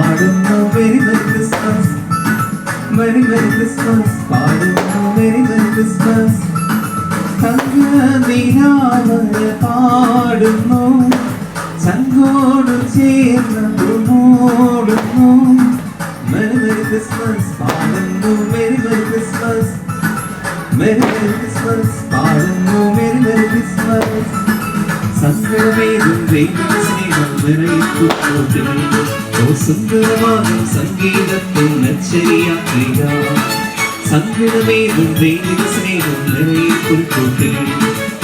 പാടുന്നു merry merry Christmas, merry merry Christmas, പാടുന്നു merry merry Christmas. തങ്കനിലാവല പാടുന്നു, ചങ്കോട് ചേർന്നു മൂടുന്നു. മെരി മെരി ക്രിസ്മസ്, പാടുന്നു merry merry Christmas, merry merry Christmas, പാടുന്നു മെരി മെരി ക്രിസ്മസ്. സങ്കടമേതും ദൈവ സ്നേഹം നിറയിപ്പുറത്തിൽ, ഓ സുന്ദരമാകും സംഗീതത്തിൽ നച്ചരിയാക്കുക. സങ്കടമേതും ദൈവ സ്നേഹം നിറയിപ്പുറത്തിൽ,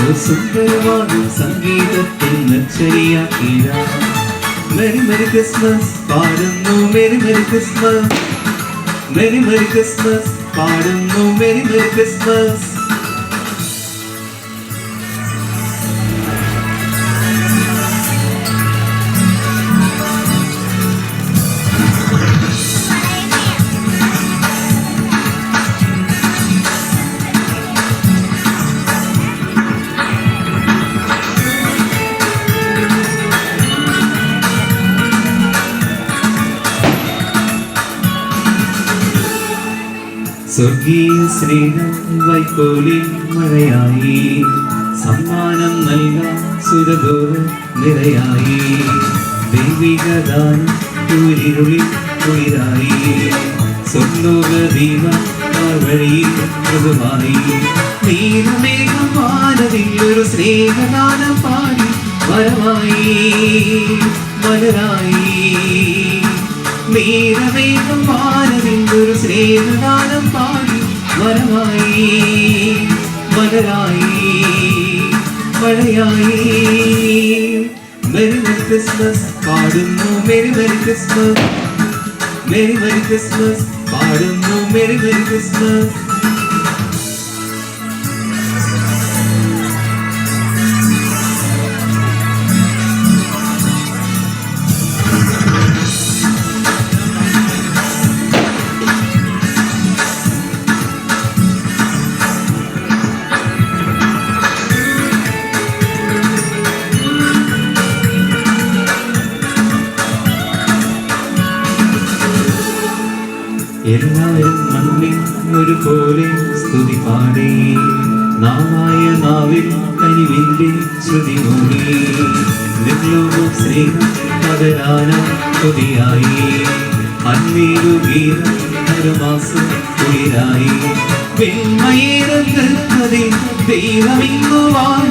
ഓ സുന്ദരമാകും സംഗീതത്തിൽ നച്ചരിയാക്കുക. മെരി മെരി ക്രിസ്മസ്, പാടുന്നു merry merry Christmas, merry merry Christmas, പാടുന്നു മെരി മെരി ക്രിസ്മസ്. സ്വർഗീയ സ്നേഹം വൈക്കോലിൻ മഴയായി, സമ്മാനം നൽകാൻ സുരദൂര നിരയായി. ദൈവിക ദാനം കുളിരുളിൽ കുളിരായി, സ്വർലോക ദീപ വഴിയിൽ മൃദുവായി. നീലമേഘം വാനതിൽ ഒരു സ്നേഹദാനം പാടി വരമായി മലരായി. നീലമേഘം വാനതിൽ ഒരു സ്നേഹദാനം പാടി വരമായി മലരായി മഴയായി. മെരി മെരി ക്രിസ്മസ്, പാടുന്നു merry merry Christmas, merry merry Christmas, പാടുന്നു മെരി മെരി ക്രിസ്മസ്. എല്ലാവരും മണ്ണിൽ ഒരുപോലെ സ്തുതി പാടി, നാവായ നാവിൽ കനിവിന്റെ ശ്രുതി മൂടി. നിർലോകം സ്നേഹം പകരാന കൊതിയായി, അന്നീരു ഗീതം ഹരമാസം കുളിരായി. വെണ്മയേറതി ദൈവമിങ്ങുവാൻ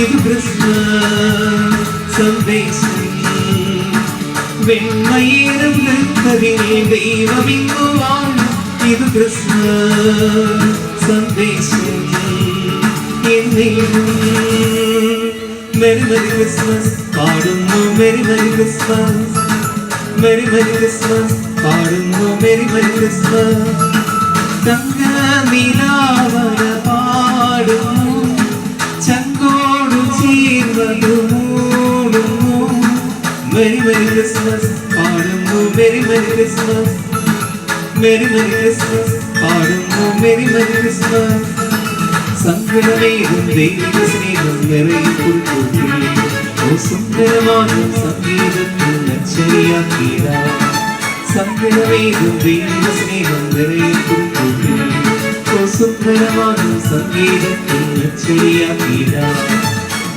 ഇത് ക്രിസ്മസ് സന്ദേശം. വെണ്മയേറും നൃത്തതിൽ ദൈവമിങ്ങുവാൻ ഇത് ക്രിസ്മസ് സന്ദേശം. എന്നെയും മെരി മെരി ക്രിസ്മസ്, പാടുന്നു merry merry Christmas, merry merry Christmas, പാടുന്നു മെരി മെരി ക്രിസ്മസ്. തങ്കനിലാവല പാടുന്നു, ചങ്കോട് ചേർന്നു മൂടുന്നു. മെരി മെരി ക്രിസ്മസ്, പാടുന്നു merry merry Christmas, merry merry Christmas, പാടുന്നു മെരി മെരി ക്രിസ്മസ്. സങ്കടമേതും ദൈവ സ്നേഹം നിറയിപ്പുറത്തിൽ, ഓ സുന്ദരമാകും സംഗീതത്തിൽ നച്ചരിയാക്കുക. സങ്കടമേതും ദൈവ സ്നേഹം നിറയിപ്പുറത്തിൽ, ഓ സുന്ദരമാകും സംഗീതത്തിൽ നച്ചരിയാക്കുക.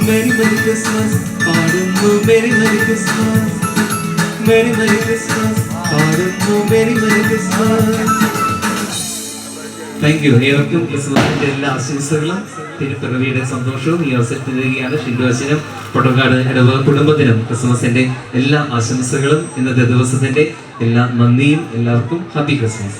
മെരി മെരി ക്രിസ്മസ്, പാടുന്നു merry merry Christmas, merry merry Christmas, പാടുന്നു merry merry Christmas. Thank you. ഏവർക്കും ക്രിസ്മസിന്റെ എല്ലാ ആശംസകളും തിരുപ്പിറവിയുടെ സന്തോഷവും ഈ അവസരത്തിൽ നൽകുകയാണ്. ഷിൻഡുവാശിനും പൊട്ടക്കാട് ഇടവക കുടുംബത്തിനും ക്രിസ്മസിന്റെ എല്ലാ ആശംസകളും, ഇന്നത്തെ ദിവസത്തിന്റെ എല്ലാ നന്ദിയും. എല്ലാവർക്കും ഹാപ്പി ക്രിസ്മസ്.